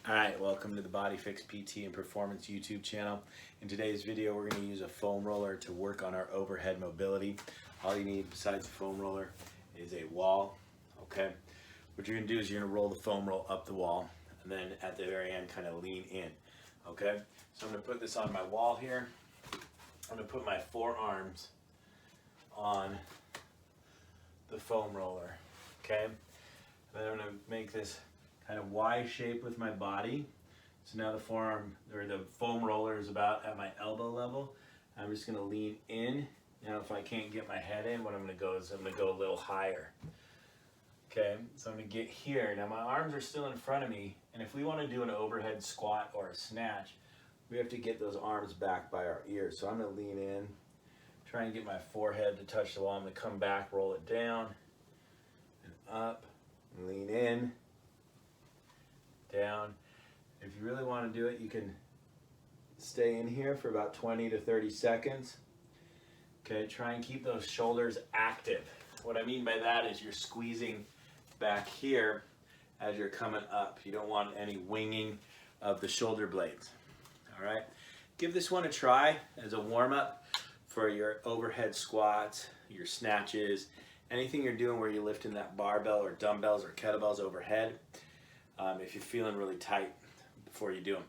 Alright, welcome to the BodyFix PT and Performance YouTube channel. In today's video, we're going to use a foam roller to work on our overhead mobility. All you need besides a foam roller is a wall. Okay, what you're going to do is you're going to roll the foam roll up the wall and then at the very end kind of lean in. Okay, so I'm going to put this on my wall here. I'm going to put my forearms on the foam roller. Okay, and then I'm going to make this kind of Y shape with my body. So now the forearm or the foam roller is about at my elbow level. I'm just going to lean in. Now if I can't get my head in, what I'm going to go is I'm going to go a little higher. Okay, so I'm going to get here. Now my arms are still in front of me, and if we want to do an overhead squat or a snatch, we have to get those arms back by our ears. So I'm going to lean in, try and get my forehead to touch the wall. I'm going to come back, roll it down and up, and lean in, down. If you really want to do it, you can stay in here for about 20 to 30 seconds. Okay, try and keep those shoulders active. What I mean by that is you're squeezing back here as you're coming up. You don't want any winging of the shoulder blades. All right, give this one a try as a warm-up for your overhead squats, your snatches, anything you're doing where you're lifting that barbell or dumbbells or kettlebells overhead. If you're feeling really tight before you do them.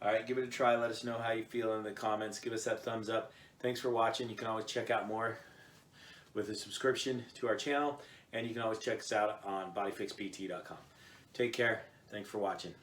All right, give it a try. Let us know how you feel in the comments. Give us that thumbs up. Thanks for watching. You can always check out more with a subscription to our channel, and you can always check us out on bodyfixpt.com. Take care. Thanks for watching.